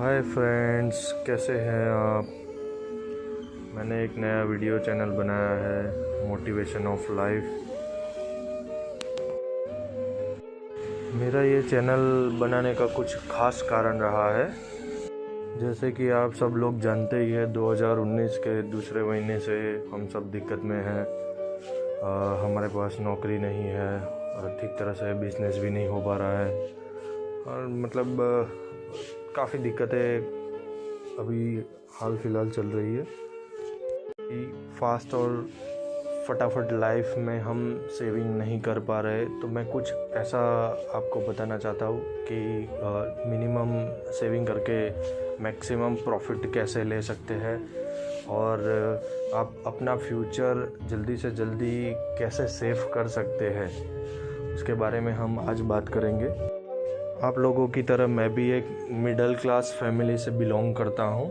Hi friends, कैसे हैं आप। मैंने एक नया वीडियो चैनल बनाया है, मोटिवेशन ऑफ लाइफ। मेरा ये चैनल बनाने का कुछ खास कारण रहा है। जैसे कि आप सब लोग जानते ही हैं, 2019 के दूसरे महीने से हम सब दिक्कत में हैं। हमारे पास नौकरी नहीं है और ठीक तरह से बिजनेस भी नहीं हो पा रहा है और मतलब काफ़ी दिक्कतें अभी हाल फिलहाल चल रही है कि फास्ट और फटाफट लाइफ में हम सेविंग नहीं कर पा रहे। तो मैं कुछ ऐसा आपको बताना चाहता हूँ कि मिनिमम सेविंग करके मैक्सिमम प्रॉफिट कैसे ले सकते हैं और आप अपना फ्यूचर जल्दी से जल्दी कैसे सेव कर सकते हैं, उसके बारे में हम आज बात करेंगे। आप लोगों की तरह मैं भी एक मिडिल क्लास फैमिली से बिलोंग करता हूं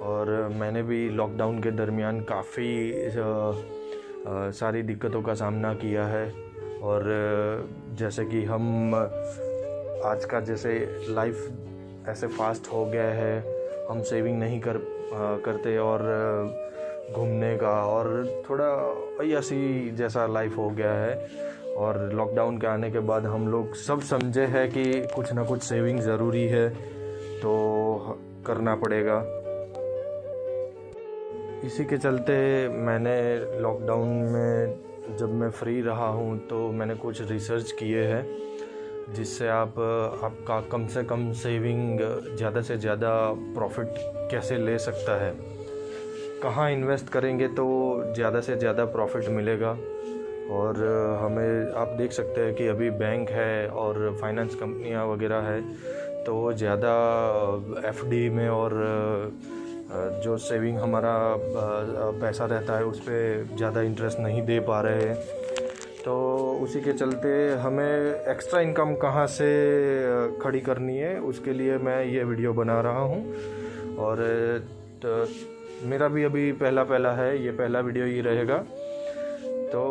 और मैंने भी लॉकडाउन के दरमियान काफ़ी सारी दिक्कतों का सामना किया है। और जैसे कि हम आज का जैसे लाइफ ऐसे फास्ट हो गया है, हम सेविंग नहीं करते और घूमने का और थोड़ा ऐसी जैसा लाइफ हो गया है। और लॉकडाउन के आने के बाद हम लोग सब समझे हैं कि कुछ ना कुछ सेविंग ज़रूरी है, तो करना पड़ेगा। इसी के चलते मैंने लॉकडाउन में जब मैं फ्री रहा हूँ तो मैंने कुछ रिसर्च किए हैं जिससे आपका कम से कम सेविंग ज़्यादा से ज़्यादा प्रॉफिट कैसे ले सकता है, कहाँ इन्वेस्ट करेंगे तो ज़्यादा से ज़्यादा प्रॉफिट मिलेगा। और हमें आप देख सकते हैं कि अभी बैंक है और फाइनेंस कंपनियां वगैरह है तो वो ज़्यादा एफडी में और जो सेविंग हमारा पैसा रहता है उस पर ज़्यादा इंटरेस्ट नहीं दे पा रहे हैं। तो उसी के चलते हमें एक्स्ट्रा इनकम कहाँ से खड़ी करनी है, उसके लिए मैं ये वीडियो बना रहा हूँ। और तो मेरा भी अभी पहला है, ये पहला वीडियो ही रहेगा। तो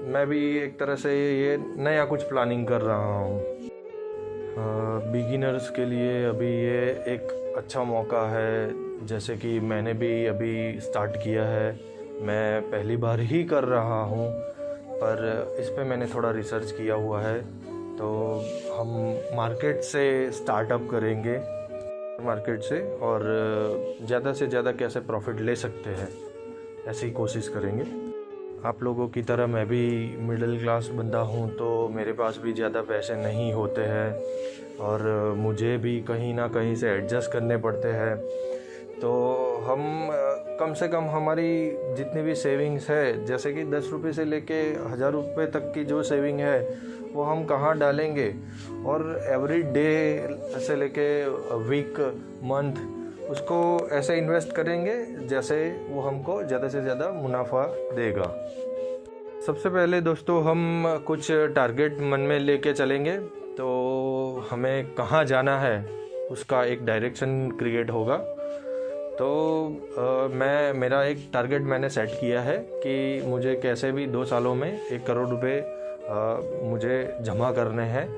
मैं भी एक तरह से ये नया कुछ प्लानिंग कर रहा हूँ। बिगिनर्स के लिए अभी ये एक अच्छा मौका है। जैसे कि मैंने भी अभी स्टार्ट किया है, मैं पहली बार ही कर रहा हूँ, पर इस पे मैंने थोड़ा रिसर्च किया हुआ है। तो हम मार्केट से स्टार्टअप करेंगे, मार्केट से, और ज़्यादा से ज़्यादा कैसे प्रॉफिट ले सकते हैं ऐसी कोशिश करेंगे। आप लोगों की तरह मैं भी मिडिल क्लास बंदा हूँ, तो मेरे पास भी ज़्यादा पैसे नहीं होते हैं और मुझे भी कहीं ना कहीं से एडजस्ट करने पड़ते हैं। तो हम कम से कम हमारी जितनी भी सेविंग्स है, जैसे कि 10 रुपये से लेके 1000 रुपये तक की जो सेविंग है वो हम कहाँ डालेंगे और एवरी डे से लेके वीक, मंथ उसको ऐसे इन्वेस्ट करेंगे जैसे वो हमको ज़्यादा से ज़्यादा मुनाफा देगा। सबसे पहले दोस्तों हम कुछ टारगेट मन में लेके चलेंगे, तो हमें कहाँ जाना है उसका एक डायरेक्शन क्रिएट होगा। तो मेरा एक टारगेट मैंने सेट किया है कि मुझे कैसे भी 2 सालों में 1 करोड़ रुपए मुझे जमा करने हैं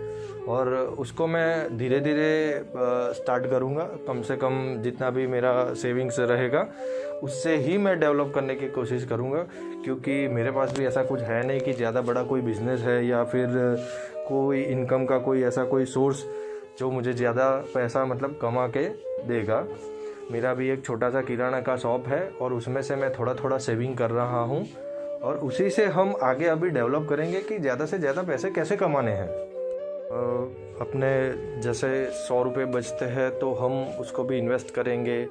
और उसको मैं धीरे धीरे स्टार्ट करूँगा। कम से कम जितना भी मेरा सेविंग्स रहेगा उससे ही मैं डेवलप करने की कोशिश करूँगा, क्योंकि मेरे पास भी ऐसा कुछ है नहीं कि ज़्यादा बड़ा कोई बिज़नेस है या फिर कोई इनकम का कोई ऐसा कोई सोर्स जो मुझे ज़्यादा पैसा मतलब कमा के देगा। मेरा भी एक छोटा सा किराना का शॉप है और उसमें से मैं थोड़ा थोड़ा सेविंग कर रहा हूँ और उसी से हम आगे अभी डेवलप करेंगे कि ज़्यादा से ज़्यादा पैसे कैसे कमाने हैं। अपने जैसे 100 रुपये बचते हैं तो हम उसको भी इन्वेस्ट करेंगे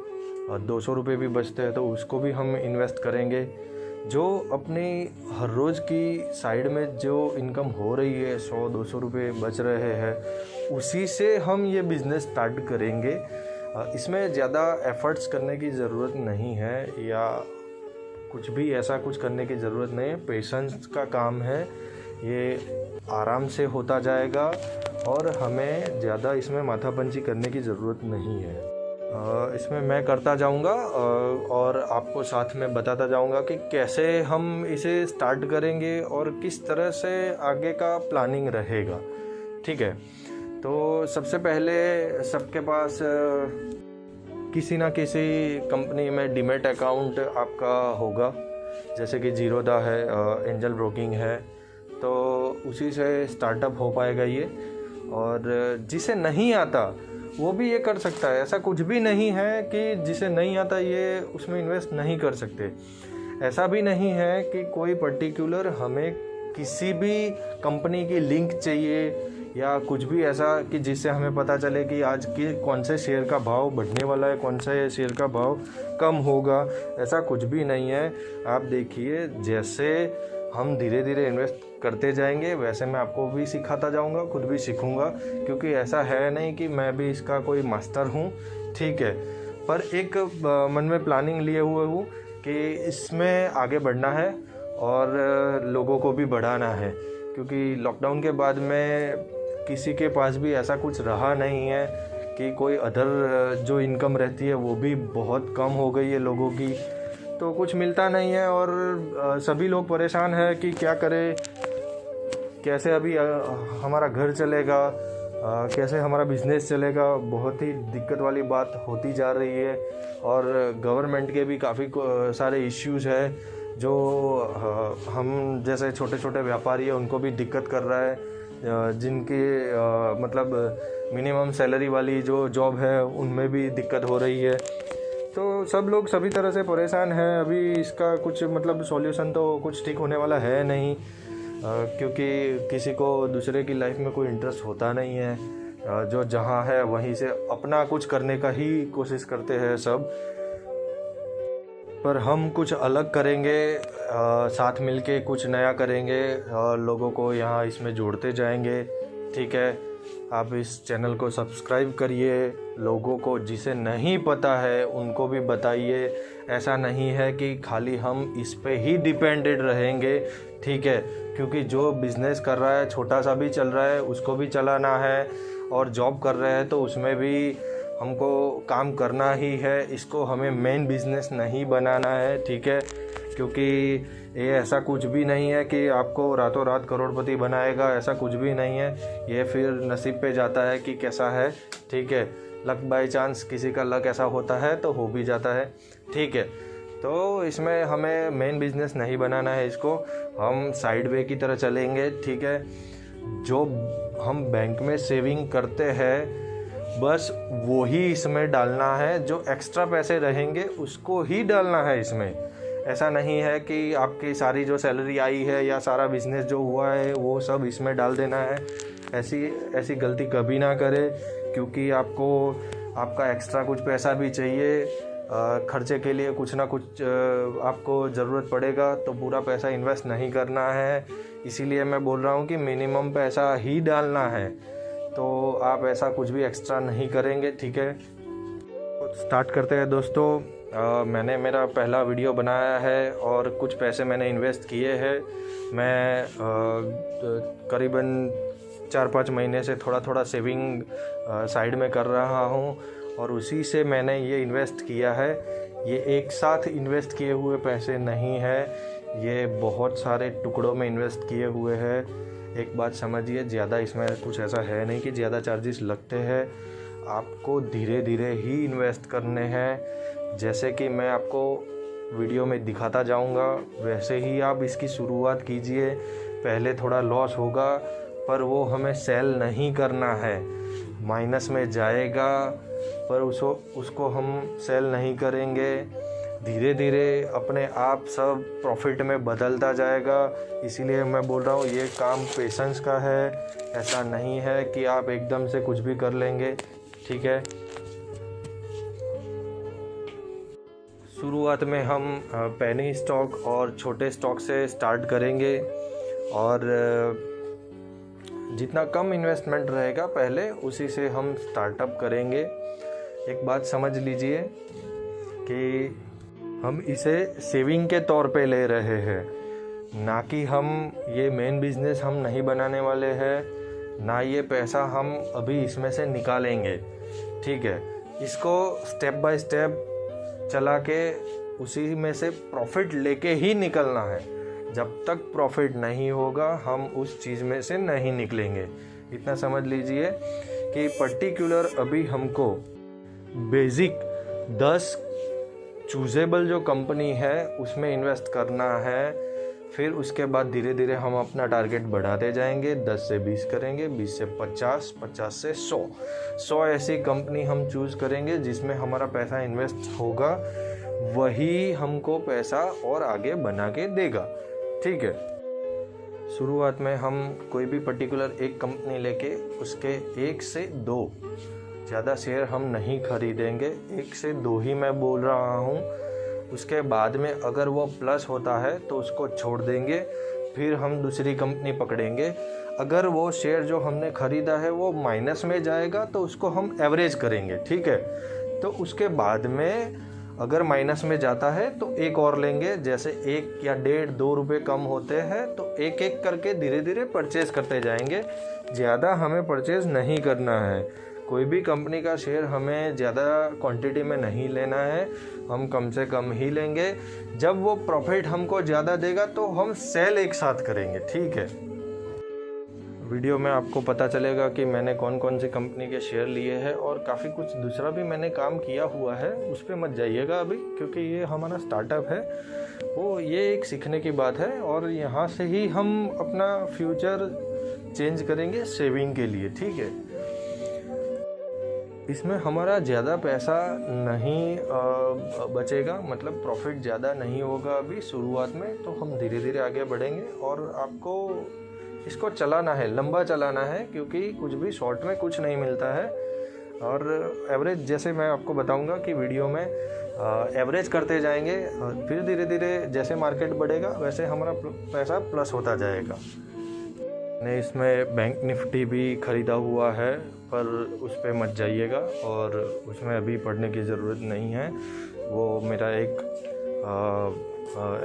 और 200 रुपये भी बचते हैं तो उसको भी हम इन्वेस्ट करेंगे। जो अपनी हर रोज़ की साइड में जो इनकम हो रही है, 100-200 रुपये बच रहे हैं, उसी से हम ये बिज़नेस स्टार्ट करेंगे। इसमें ज़्यादा एफ़र्ट्स करने की ज़रूरत नहीं है या कुछ भी ऐसा कुछ करने की ज़रूरत नहीं है। पेशेंस का काम है, ये आराम से होता जाएगा और हमें ज़्यादा इसमें माथापंची करने की ज़रूरत नहीं है। इसमें मैं करता जाऊंगा और आपको साथ में बताता जाऊंगा कि कैसे हम इसे स्टार्ट करेंगे और किस तरह से आगे का प्लानिंग रहेगा। ठीक है, तो सबसे पहले सबके पास किसी ना किसी कंपनी में डीमैट अकाउंट आपका होगा, जैसे कि जीरोधा है, एंजल ब्रोकिंग है, तो उसी से स्टार्टअप हो पाएगा ये। और जिसे नहीं आता वो भी ये कर सकता है। ऐसा कुछ भी नहीं है कि जिसे नहीं आता ये उसमें इन्वेस्ट नहीं कर सकते। ऐसा भी नहीं है कि कोई पर्टिकुलर हमें किसी भी कंपनी की लिंक चाहिए या कुछ भी ऐसा कि जिससे हमें पता चले कि आज की कौन से शेयर का भाव बढ़ने वाला है, कौन से शेयर का भाव कम होगा। ऐसा कुछ भी नहीं है। आप देखिए, जैसे हम धीरे धीरे इन्वेस्ट करते जाएंगे वैसे मैं आपको भी सिखाता जाऊंगा, खुद भी सीखूंगा, क्योंकि ऐसा है नहीं कि मैं भी इसका कोई मास्टर हूँ, ठीक है। पर एक मन में प्लानिंग लिए हुए हूँ कि इसमें आगे बढ़ना है और लोगों को भी बढ़ाना है, क्योंकि लॉकडाउन के बाद में किसी के पास भी ऐसा कुछ रहा नहीं है कि कोई अदर जो इनकम रहती है वो भी बहुत कम हो गई है लोगों की, तो कुछ मिलता नहीं है और सभी लोग परेशान है कि क्या करें, कैसे अभी हमारा घर चलेगा, कैसे हमारा बिजनेस चलेगा। बहुत ही दिक्कत वाली बात होती जा रही है और गवर्नमेंट के भी काफ़ी सारे इश्यूज़ है जो हम जैसे छोटे छोटे व्यापारी हैं उनको भी दिक्कत कर रहा है। जिनकी मतलब मिनिमम सैलरी वाली जो जॉब है उनमें भी दिक्कत हो रही है। तो सब लोग सभी तरह से परेशान हैं। अभी इसका कुछ मतलब सॉल्यूशन तो कुछ ठीक होने वाला है नहीं, क्योंकि किसी को दूसरे की लाइफ में कोई इंटरेस्ट होता नहीं है। जो जहाँ है वहीं से अपना कुछ करने का ही कोशिश करते हैं सब। पर हम कुछ अलग करेंगे, साथ मिलके कुछ नया करेंगे और लोगों को यहाँ इसमें जोड़ते जाएंगे, ठीक है। आप इस चैनल को सब्सक्राइब करिए, लोगों को जिसे नहीं पता है उनको भी बताइए। ऐसा नहीं है कि खाली हम इस पे ही डिपेंडेड रहेंगे, ठीक है, क्योंकि जो बिज़नेस कर रहा है छोटा सा भी चल रहा है उसको भी चलाना है, और जॉब कर रहे हैं तो उसमें भी हमको काम करना ही है। इसको हमें मेन बिज़नेस नहीं बनाना है, ठीक है, क्योंकि ये ऐसा कुछ भी नहीं है कि आपको रातों रात करोड़पति बनाएगा, ऐसा कुछ भी नहीं है। ये फिर नसीब पे जाता है कि कैसा है, ठीक है। लक बाय चांस किसी का लक ऐसा होता है तो हो भी जाता है, ठीक है। तो इसमें हमें मेन बिज़नेस नहीं बनाना है, इसको हम साइड वे की तरह चलेंगे, ठीक है। जो हम बैंक में सेविंग करते हैं बस वो ही इसमें डालना है, जो एक्स्ट्रा पैसे रहेंगे उसको ही डालना है इसमें। ऐसा नहीं है कि आपकी सारी जो सैलरी आई है या सारा बिजनेस जो हुआ है वो सब इसमें डाल देना है। ऐसी गलती कभी ना करें, क्योंकि आपका एक्स्ट्रा कुछ पैसा भी चाहिए, खर्चे के लिए कुछ ना कुछ आपको ज़रूरत पड़ेगा, तो पूरा पैसा इन्वेस्ट नहीं करना है। इसीलिए मैं बोल रहा हूँ कि मिनिमम पैसा ही डालना है, तो आप ऐसा कुछ भी एक्स्ट्रा नहीं करेंगे, ठीक है। स्टार्ट करते हैं दोस्तों। मैंने मेरा पहला वीडियो बनाया है और कुछ पैसे मैंने इन्वेस्ट किए हैं। मैं करीबन 4-5 महीने से थोड़ा थोड़ा सेविंग साइड में कर रहा हूँ और उसी से मैंने ये इन्वेस्ट किया है। ये एक साथ इन्वेस्ट किए हुए पैसे नहीं है, ये बहुत सारे टुकड़ों में इन्वेस्ट किए हुए हैं। एक बात समझिए, ज़्यादा इसमें कुछ ऐसा है नहीं कि ज़्यादा चार्जेस लगते हैं। आपको धीरे धीरे ही इन्वेस्ट करने हैं। जैसे कि मैं आपको वीडियो में दिखाता जाऊंगा वैसे ही आप इसकी शुरुआत कीजिए। पहले थोड़ा लॉस होगा पर वो हमें सेल नहीं करना है, माइनस में जाएगा पर उसको हम सेल नहीं करेंगे। धीरे धीरे अपने आप सब प्रॉफिट में बदलता जाएगा। इसीलिए मैं बोल रहा हूँ ये काम पेशेंस का है, ऐसा नहीं है कि आप एकदम से कुछ भी कर लेंगे, ठीक है। शुरुआत में हम पेनी स्टॉक और छोटे स्टॉक से स्टार्ट करेंगे और जितना कम इन्वेस्टमेंट रहेगा पहले उसी से हम स्टार्टअप करेंगे। एक बात समझ लीजिए कि हम इसे सेविंग के तौर पे ले रहे हैं, ना कि हम ये मेन बिजनेस हम नहीं बनाने वाले हैं, ना ये पैसा हम अभी इसमें से निकालेंगे, ठीक है। इसको स्टेप बाय स्टेप चला के उसी में से प्रॉफिट लेके ही निकलना है। जब तक प्रॉफिट नहीं होगा हम उस चीज़ में से नहीं निकलेंगे। इतना समझ लीजिए कि पर्टिकुलर अभी हमको बेसिक 10 चूजेबल जो कंपनी है उसमें इन्वेस्ट करना है। फिर उसके बाद धीरे धीरे हम अपना टारगेट बढ़ाते जाएंगे, 10 से 20 करेंगे, 20 से 50, 50 से 100 ऐसी कंपनी हम चूज़ करेंगे जिसमें हमारा पैसा इन्वेस्ट होगा, वही हमको पैसा और आगे बना के देगा। ठीक है, शुरुआत में हम कोई भी पर्टिकुलर एक कंपनी लेके उसके 1 से 2 ज़्यादा शेयर हम नहीं खरीदेंगे, 1 से 2 ही मैं बोल रहा हूँ। उसके बाद में अगर वो प्लस होता है तो उसको छोड़ देंगे, फिर हम दूसरी कंपनी पकड़ेंगे। अगर वो शेयर जो हमने ख़रीदा है वो माइनस में जाएगा तो उसको हम एवरेज करेंगे। ठीक है, तो उसके बाद में अगर माइनस में जाता है तो एक और लेंगे, जैसे 1 या 1.5-2 रुपये कम होते हैं तो एक एक करके धीरे धीरे परचेज़ करते जाएंगे। ज़्यादा हमें परचेज़ नहीं करना है, कोई भी कंपनी का शेयर हमें ज़्यादा क्वांटिटी में नहीं लेना है, हम कम से कम ही लेंगे। जब वो प्रॉफिट हमको ज़्यादा देगा तो हम सेल एक साथ करेंगे। ठीक है, वीडियो में आपको पता चलेगा कि मैंने कौन कौन सी कंपनी के शेयर लिए हैं और काफ़ी कुछ दूसरा भी मैंने काम किया हुआ है, उस पर मत जाइएगा अभी, क्योंकि ये हमारा स्टार्टअप है। वो ये एक सीखने की बात है और यहाँ से ही हम अपना फ्यूचर चेंज करेंगे सेविंग के लिए। ठीक है, इसमें हमारा ज़्यादा पैसा नहीं बचेगा, मतलब प्रॉफिट ज़्यादा नहीं होगा अभी शुरुआत में, तो हम धीरे धीरे आगे बढ़ेंगे और आपको इसको चलाना है, लंबा चलाना है, क्योंकि कुछ भी शॉर्ट में कुछ नहीं मिलता है। और एवरेज जैसे मैं आपको बताऊंगा कि वीडियो में एवरेज करते जाएंगे, फिर धीरे धीरे जैसे मार्केट बढ़ेगा वैसे हमारा पैसा प्लस होता जाएगा। मैंने इसमें बैंक निफ्टी भी ख़रीदा हुआ है, पर उस पर मत जाइएगा और उसमें अभी पढ़ने की ज़रूरत नहीं है। वो मेरा एक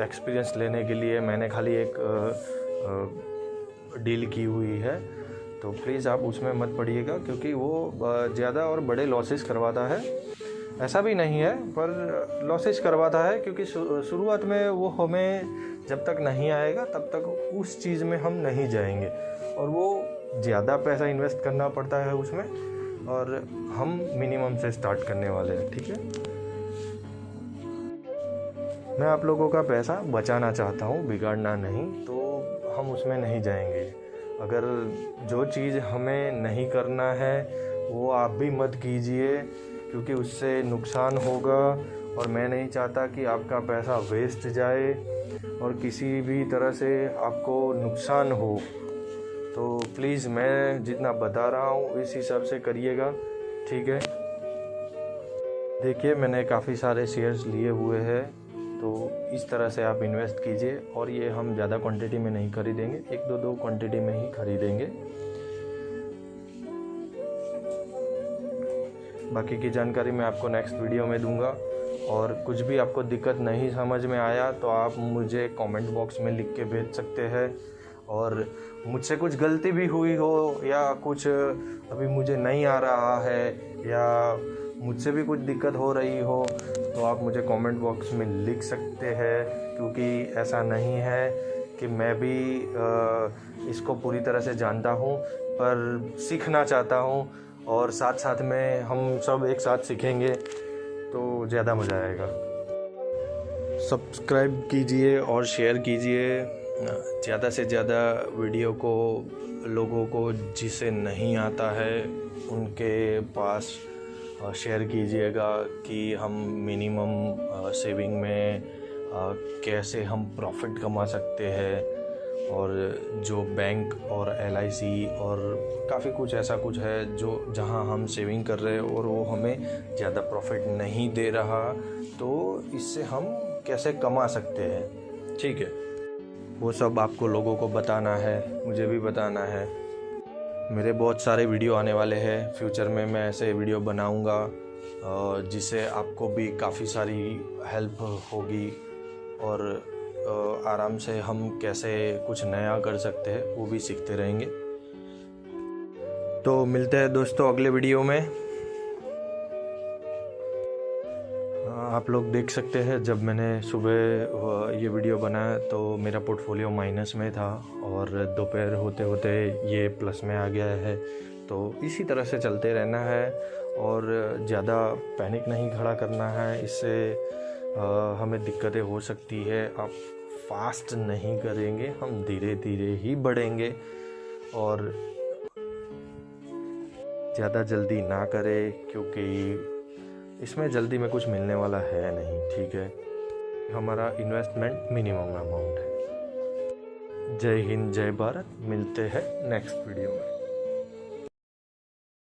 एक्सपीरियंस लेने के लिए मैंने खाली एक डील की हुई है, तो प्लीज़ आप उसमें मत पढ़िएगा, क्योंकि वो ज़्यादा और बड़े लॉसेस करवाता है। ऐसा भी नहीं है, पर लॉसेस करवाता है, क्योंकि शुरुआत में वो हमें जब तक नहीं आएगा तब तक उस चीज़ में हम नहीं जाएंगे और वो ज़्यादा पैसा इन्वेस्ट करना पड़ता है उसमें, और हम मिनिमम से स्टार्ट करने वाले हैं। ठीक है, मैं आप लोगों का पैसा बचाना चाहता हूँ, बिगाड़ना नहीं, तो हम उसमें नहीं जाएंगे। अगर जो चीज़ हमें नहीं करना है वो आप भी मत कीजिए, क्योंकि उससे नुकसान होगा और मैं नहीं चाहता कि आपका पैसा वेस्ट जाए और किसी भी तरह से आपको नुकसान हो। तो प्लीज़ मैं जितना बता रहा हूँ इस हिसाब से करिएगा। ठीक है, देखिए मैंने काफ़ी सारे शेयर्स लिए हुए हैं, तो इस तरह से आप इन्वेस्ट कीजिए। और ये हम ज़्यादा क्वांटिटी में नहीं खरीदेंगे, 1-2 क्वांटिटी में ही खरीदेंगे। बाकी की जानकारी मैं आपको नेक्स्ट वीडियो में दूंगा, और कुछ भी आपको दिक्कत नहीं समझ में आया तो आप मुझे कमेंट बॉक्स में लिख के भेज सकते हैं। और मुझसे कुछ गलती भी हुई हो या कुछ अभी मुझे नहीं आ रहा है या मुझसे भी कुछ दिक्कत हो रही हो तो आप मुझे कमेंट बॉक्स में लिख सकते हैं, क्योंकि ऐसा नहीं है कि मैं भी इसको पूरी तरह से जानता हूँ, पर सीखना चाहता हूँ और साथ साथ में हम सब एक साथ सीखेंगे तो ज़्यादा मज़ा आएगा। सब्सक्राइब कीजिए और शेयर कीजिए ज़्यादा से ज़्यादा वीडियो को, लोगों को जिसे नहीं आता है उनके पास शेयर कीजिएगा कि हम मिनिमम सेविंग में कैसे हम प्रॉफिट कमा सकते हैं, और जो बैंक और LIC और काफ़ी कुछ ऐसा कुछ है जो जहां हम सेविंग कर रहे हैं और वो हमें ज़्यादा प्रॉफिट नहीं दे रहा, तो इससे हम कैसे कमा सकते हैं। ठीक है, वो सब आपको लोगों को बताना है, मुझे भी बताना है। मेरे बहुत सारे वीडियो आने वाले हैं, फ्यूचर में मैं ऐसे वीडियो बनाऊंगा जिससे आपको भी काफ़ी सारी हेल्प होगी और आराम से हम कैसे कुछ नया कर सकते हैं वो भी सीखते रहेंगे। तो मिलते हैं दोस्तों अगले वीडियो में। आप लोग देख सकते हैं जब मैंने सुबह ये वीडियो बनाया तो मेरा पोर्टफोलियो माइनस में था और दोपहर होते होते ये प्लस में आ गया है। तो इसी तरह से चलते रहना है और ज़्यादा पैनिक नहीं खड़ा करना है, इससे हमें दिक्कतें हो सकती है। आप फास्ट नहीं करेंगे, हम धीरे धीरे ही बढ़ेंगे और ज़्यादा जल्दी ना करें, क्योंकि इसमें जल्दी में कुछ मिलने वाला है नहीं। ठीक है, हमारा इन्वेस्टमेंट मिनिमम अमाउंट है। जय हिंद, जय भारत। मिलते हैं नेक्स्ट वीडियो में।